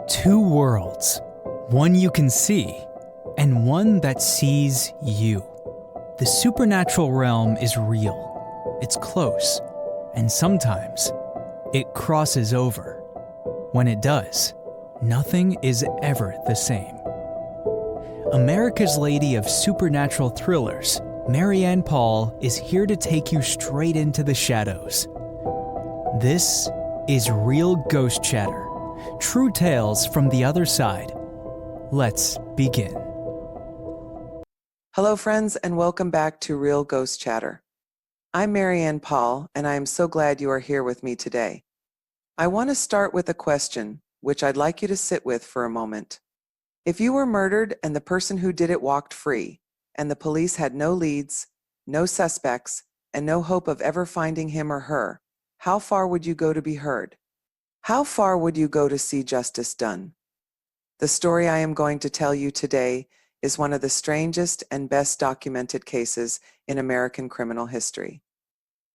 Two worlds, one you can see, and one that sees you. The supernatural realm is real, it's close, and sometimes it crosses over. When it does, nothing is ever the same. America's Lady of Supernatural Thrillers, Marianne Paul, is here to take you straight into the shadows. This is Real Ghost Chatter. True tales from the other side. Let's begin. Hello, friends, and welcome back to Real Ghost Chatter. I'm Marianne Paul, and I am so glad you are here with me today. I want to start with a question, which I'd like you to sit with for a moment. If you were murdered and the person who did it walked free, and the police had no leads, no suspects, and no hope of ever finding him or her, how far would you go to be heard? How far would you go to see justice done? The story I am going to tell you today is one of the strangest and best documented cases in American criminal history.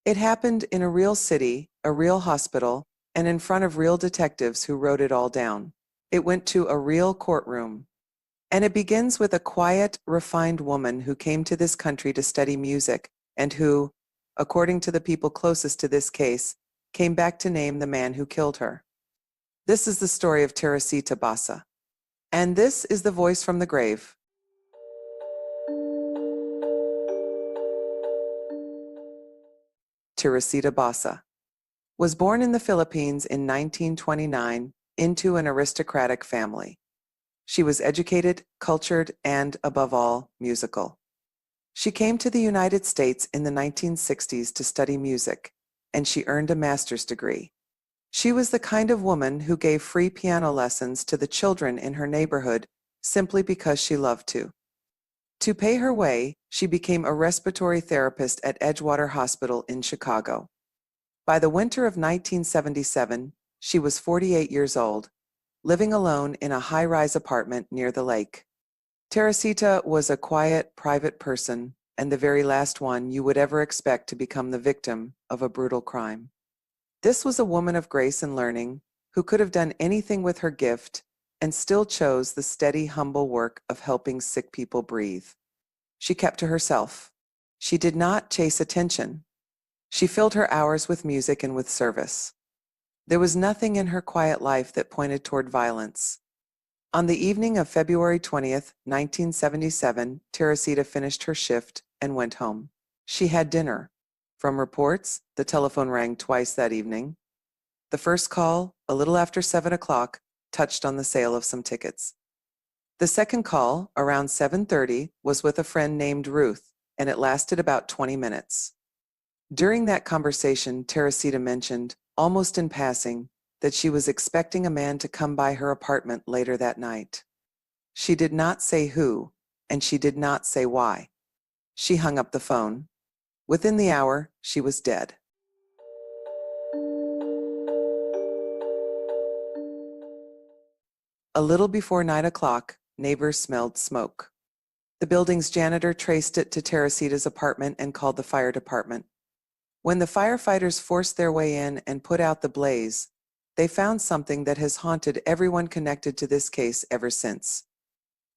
It happened in a real city, a real hospital, and in front of real detectives who wrote it all down. It went to a real courtroom. And it begins with a quiet, refined woman who came to this country to study music and who, according to the people closest to this case, came back to name the man who killed her. This is the story of Teresita Basa. And this is the voice from the grave. Teresita Basa was born in the Philippines in 1929 into an aristocratic family. She was educated, cultured, and, above all, musical. She came to the United States in the 1960s to study music, and she earned a master's degree. She was the kind of woman who gave free piano lessons to the children in her neighborhood simply because she loved to. To pay her way, she became a respiratory therapist at Edgewater Hospital in Chicago. By the winter of 1977, she was 48 years old, living alone in a high-rise apartment near the lake. Teresita was a quiet, private person, and the very last one you would ever expect to become the victim of a brutal crime. This was a woman of grace and learning who could have done anything with her gift and still chose the steady, humble work of helping sick people breathe. She kept to herself. She did not chase attention. She filled her hours with music and with service. There was nothing in her quiet life that pointed toward violence. On the evening of February 20th, 1977, Teresita finished her shift and went home. She had dinner. From reports, the telephone rang twice that evening. The first call, a little after 7 o'clock, touched on the sale of some tickets. The second call, around 7:30, was with a friend named Ruth, and it lasted about 20 minutes. During that conversation, Teresita mentioned, almost in passing, that she was expecting a man to come by her apartment later that night. She did not say who, and she did not say why. She hung up the phone. Within the hour, she was dead. A little before 9 o'clock, neighbors smelled smoke. The building's janitor traced it to Teresita's apartment and called the fire department. When the firefighters forced their way in and put out the blaze, they found something that has haunted everyone connected to this case ever since.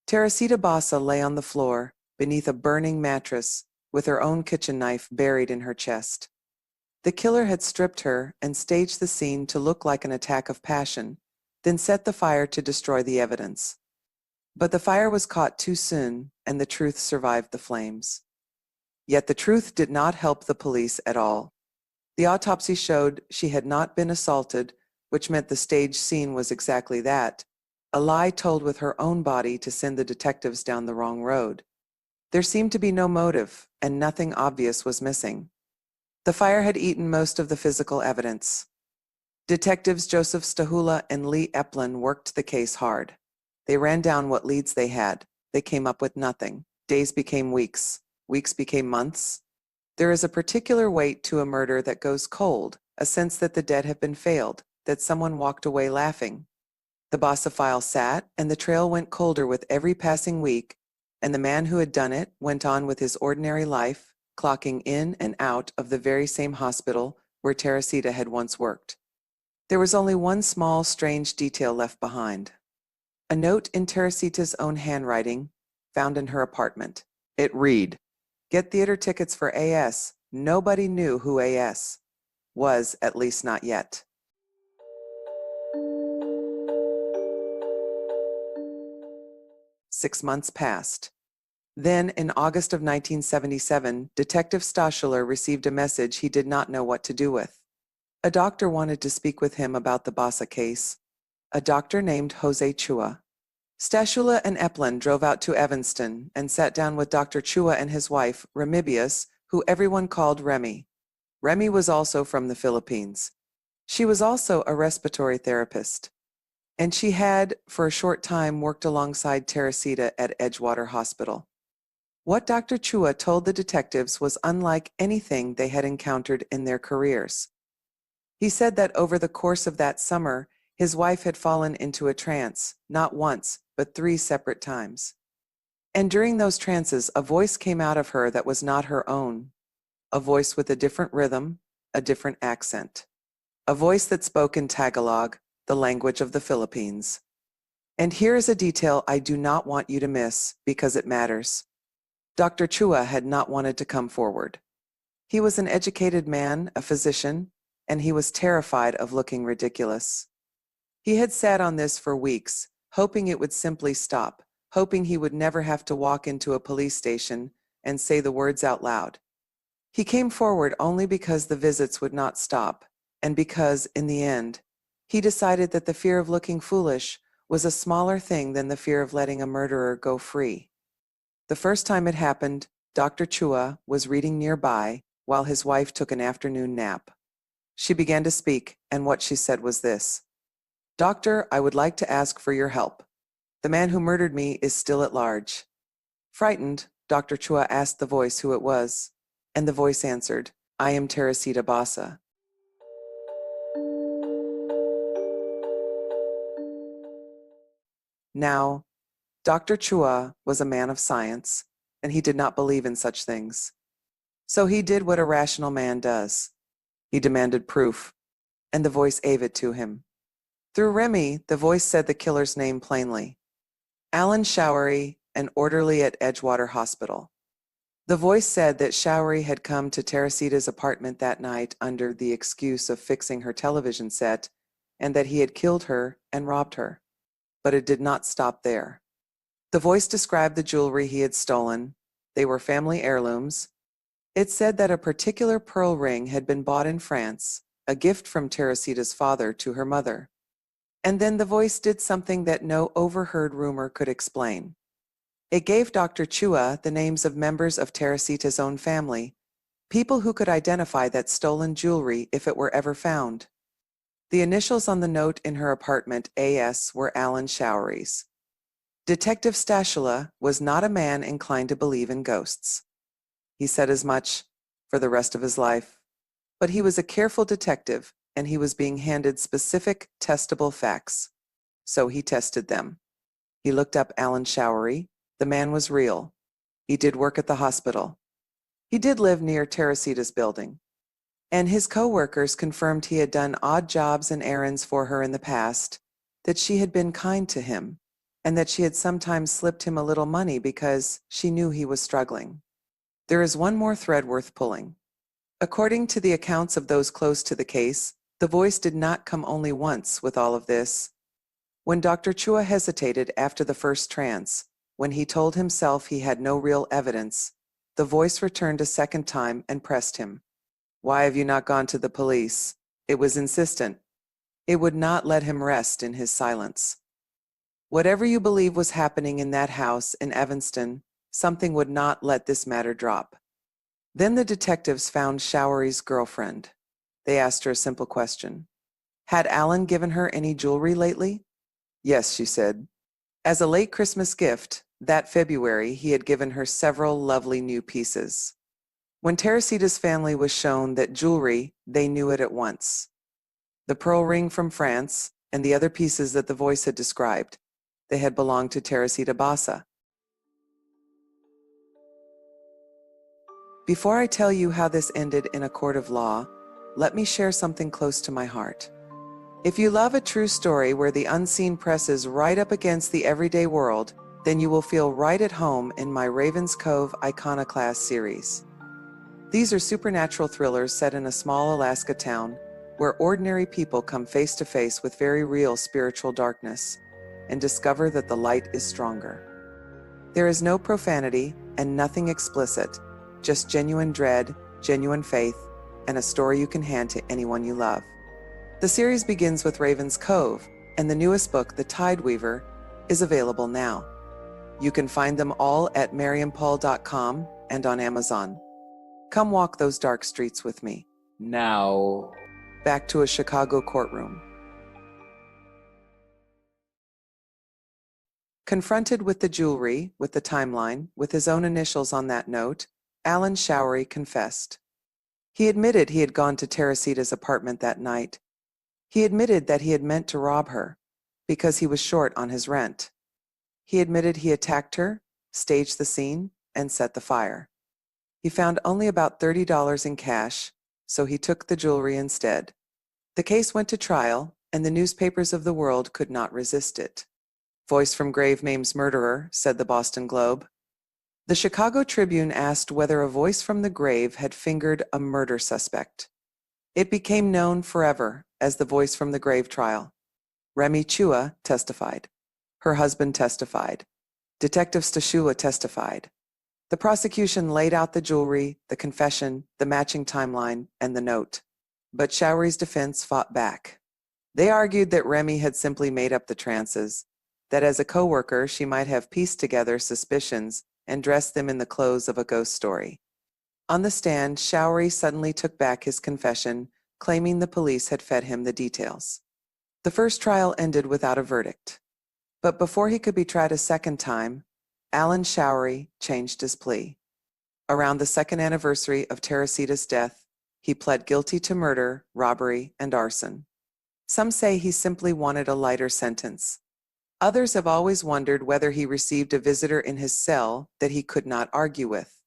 Teresita Basa lay on the floor, beneath a burning mattress, with her own kitchen knife buried in her chest. The killer had stripped her and staged the scene to look like an attack of passion, then set the fire to destroy the evidence. But the fire was caught too soon, and the truth survived the flames. Yet the truth did not help the police at all. The autopsy showed she had not been assaulted, which meant the staged scene was exactly that, a lie told with her own body to send the detectives down the wrong road. There seemed to be no motive, and nothing obvious was missing. The fire had eaten most of the physical evidence. Detectives Joseph Stahula and Lee Eplin worked the case hard. They ran down what leads they had. They came up with nothing. Days became weeks. Weeks became months. There is a particular weight to a murder that goes cold, a sense that the dead have been failed, that someone walked away laughing. The Basa file sat, and the trail went colder with every passing week, and the man who had done it went on with his ordinary life, clocking in and out of the very same hospital where Teresita had once worked. There was only one small, strange detail left behind. A note in Teresita's own handwriting, found in her apartment. It read, "Get theater tickets for AS. Nobody knew who AS was, at least not yet." 6 months passed. Then, in August of 1977, Detective Stashuler received a message he did not know what to do with. A doctor wanted to speak with him about the Basa case. A doctor named Jose Chua. Stashula and Eplin drove out to Evanston and sat down with Dr. Chua and his wife, Remibias, who everyone called Remy. Remy was also from the Philippines. She was also a respiratory therapist. And she had, for a short time, worked alongside Teresita at Edgewater Hospital. What Dr. Chua told the detectives was unlike anything they had encountered in their careers. He said that over the course of that summer, his wife had fallen into a trance, not once, but 3 separate times. And during those trances, a voice came out of her that was not her own. A voice with a different rhythm, a different accent. A voice that spoke in Tagalog, the language of the Philippines. And here is a detail I do not want you to miss, because it matters. Dr. Chua had not wanted to come forward. He was an educated man, a physician, and he was terrified of looking ridiculous. He had sat on this for weeks, hoping it would simply stop, hoping he would never have to walk into a police station and say the words out loud. He came forward only because the visits would not stop, and because, in the end, he decided that the fear of looking foolish was a smaller thing than the fear of letting a murderer go free. The first time it happened, Dr. Chua was reading nearby while his wife took an afternoon nap. She began to speak, and what she said was this: "Doctor, I would like to ask for your help. The man who murdered me is still at large." Frightened, Dr. Chua asked the voice who it was, and the voice answered, "I am Teresita Basa." Now, Dr. Chua was a man of science, and he did not believe in such things. So he did what a rational man does. He demanded proof, and the voice gave it to him. Through Remy, the voice said the killer's name plainly: Alan Showery, an orderly at Edgewater Hospital. The voice said that Showery had come to Teresita's apartment that night under the excuse of fixing her television set, and that he had killed her and robbed her. But it did not stop there. The voice described the jewelry he had stolen. They were family heirlooms. It said that a particular pearl ring had been bought in France, a gift from Teresita's father to her mother. And then the voice did something that no overheard rumor could explain. It gave Dr. Chua the names of members of Teresita's own family, people who could identify that stolen jewelry if it were ever found. The initials on the note in her apartment, AS, were Alan Showery's. Detective Stashula was not a man inclined to believe in ghosts. He said as much for the rest of his life. But he was a careful detective, and he was being handed specific, testable facts. So he tested them. He looked up Alan Showery. The man was real. He did work at the hospital. He did live near Teresita's building. And his co-workers confirmed he had done odd jobs and errands for her in the past, that she had been kind to him, and that she had sometimes slipped him a little money because she knew he was struggling. There is one more thread worth pulling. According to the accounts of those close to the case, the voice did not come only once with all of this. When Dr. Chua hesitated after the first trance, when he told himself he had no real evidence, the voice returned a second time and pressed him. "Why have you not gone to the police?" It was insistent. It would not let him rest in his silence. Whatever you believe was happening in that house in Evanston, something would not let this matter drop. Then the detectives found Showery's girlfriend. They asked her a simple question. Had Alan given her any jewelry lately? Yes, she said. As a late Christmas gift, that February, he had given her several lovely new pieces. When Teresita's family was shown that jewelry, they knew it at once. The pearl ring from France and the other pieces that the voice had described, they had belonged to Teresita Basa. Before I tell you how this ended in a court of law, let me share something close to my heart. If you love a true story where the unseen presses right up against the everyday world, then you will feel right at home in my Raven's Cove Iconoclast series. These are supernatural thrillers set in a small Alaska town where ordinary people come face to face with very real spiritual darkness and discover that the light is stronger. There is no profanity and nothing explicit, just genuine dread, genuine faith, and a story you can hand to anyone you love. The series begins with Raven's Cove, and the newest book, The Tide Weaver, is available now. You can find them all at mariampaul.com and on Amazon. Come walk those dark streets with me. Now, Back to a Chicago courtroom. Confronted with the jewelry, with the timeline, with his own initials on that note, Alan Showery confessed. He admitted he had gone to Teresita's apartment that night. He admitted that he had meant to rob her because he was short on his rent. He admitted he attacked her, staged the scene, and set the fire. He found only about $30 in cash, so he took the jewelry instead. The case went to trial, and the newspapers of the world could not resist it. Voice from grave names murderer, said the Boston Globe. The Chicago Tribune asked whether a voice from the grave had fingered a murder suspect. It became known forever as the voice from the grave trial. Remibias Chua testified. Her husband testified. Detective Stashula testified. The prosecution laid out the jewelry, the confession, the matching timeline, and the note. But Showery's defense fought back. They argued that Remy had simply made up the trances, that as a coworker she might have pieced together suspicions and dressed them in the clothes of a ghost story. On the stand, Showery suddenly took back his confession, claiming the police had fed him the details. The first trial ended without a verdict. But before he could be tried a second time, Alan Showery changed his plea. Around the second anniversary of Teresita's death, he pled guilty to murder, robbery, and arson. Some say he simply wanted a lighter sentence. Others have always wondered whether he received a visitor in his cell that he could not argue with.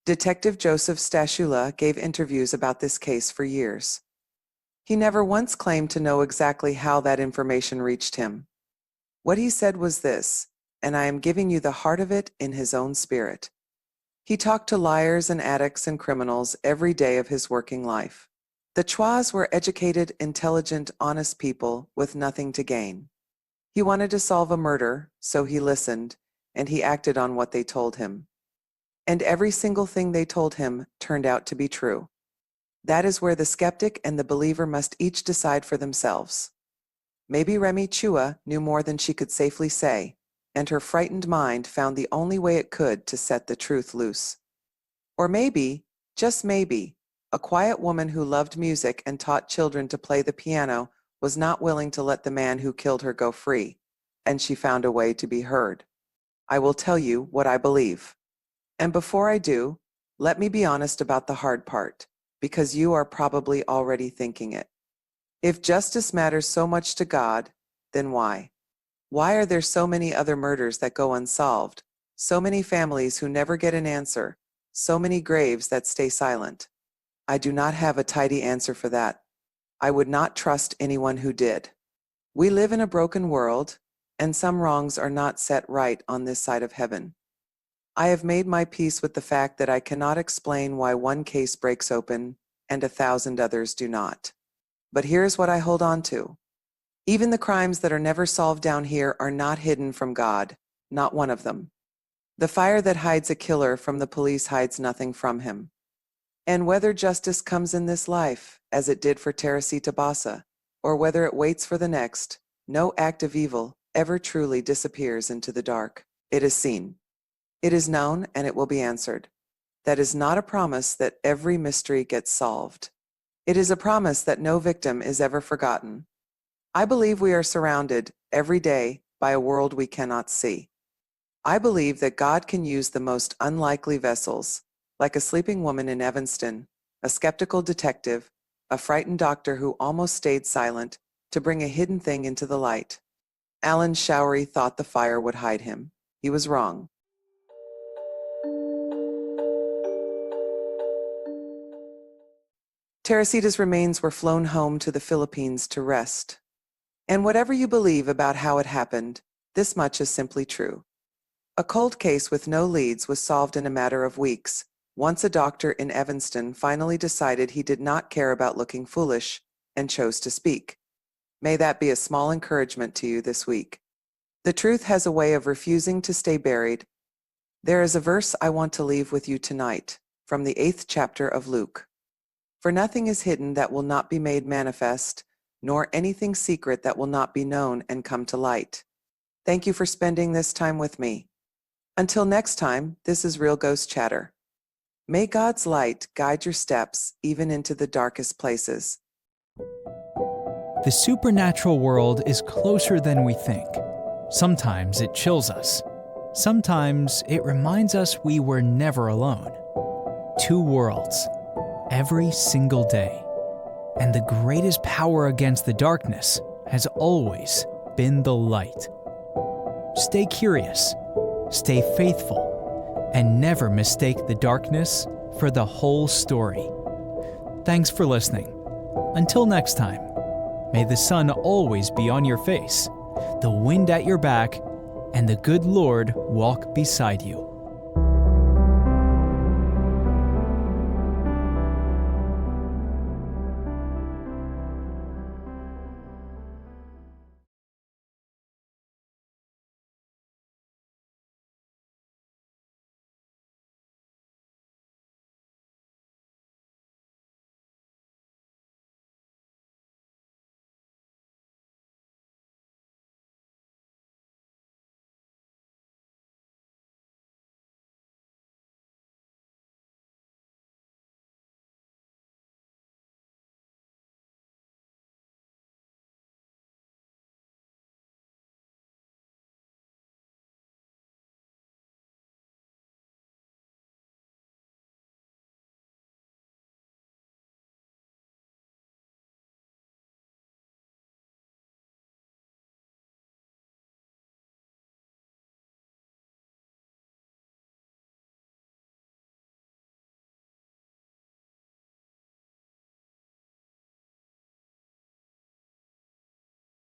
Detective Joseph Stashula gave interviews about this case for years. He never once claimed to know exactly how that information reached him. What he said was this, and I am giving you the heart of it in his own spirit. He talked to liars and addicts and criminals every day of his working life. The Chuas were educated, intelligent, honest people with nothing to gain. He wanted to solve a murder, so he listened, and he acted on what they told him. And every single thing they told him turned out to be true. That is where the skeptic and the believer must each decide for themselves. Maybe Remibias Chua knew more than she could safely say, and her frightened mind found the only way it could to set the truth loose. Or maybe, just maybe, a quiet woman who loved music and taught children to play the piano was not willing to let the man who killed her go free, and she found a way to be heard. I will tell you what I believe. And before I do, let me be honest about the hard part, because you are probably already thinking it. If justice matters so much to God, then why? Why are there so many other murders that go unsolved, so many families who never get an answer, so many graves that stay silent? I do not have a tidy answer for that. I would not trust anyone who did. We live in a broken world, and some wrongs are not set right on this side of heaven. I have made my peace with the fact that I cannot explain why one case breaks open and 1,000 others do not. But here's what I hold on to. Even the crimes that are never solved down here are not hidden from God, not one of them. The fire that hides a killer from the police hides nothing from him. And whether justice comes in this life, as it did for Teresita Basa, or whether it waits for the next, no act of evil ever truly disappears into the dark. It is seen. It is known, and it will be answered. That is not a promise that every mystery gets solved. It is a promise that no victim is ever forgotten. I believe we are surrounded every day by a world we cannot see. I believe that God can use the most unlikely vessels, like a sleeping woman in Evanston, a skeptical detective, a frightened doctor who almost stayed silent, to bring a hidden thing into the light. Alan Showery thought the fire would hide him. He was wrong. Teresita's remains were flown home to the Philippines to rest. And whatever you believe about how it happened, this much is simply true. A cold case with no leads was solved in a matter of weeks, once a doctor in Evanston finally decided he did not care about looking foolish and chose to speak. May that be a small encouragement to you this week. The truth has a way of refusing to stay buried. There is a verse I want to leave with you tonight, from the 8th chapter of Luke. For nothing is hidden that will not be made manifest, nor anything secret that will not be known and come to light. Thank you for spending this time with me. Until next time, this is Real Ghost Chatter. May God's light guide your steps even into the darkest places. The supernatural world is closer than we think. Sometimes it chills us. Sometimes it reminds us we were never alone. Two worlds, every single day. And the greatest power against the darkness has always been the light. Stay curious, stay faithful, and never mistake the darkness for the whole story. Thanks for listening. Until next time, may the sun always be on your face, the wind at your back, and the good Lord walk beside you.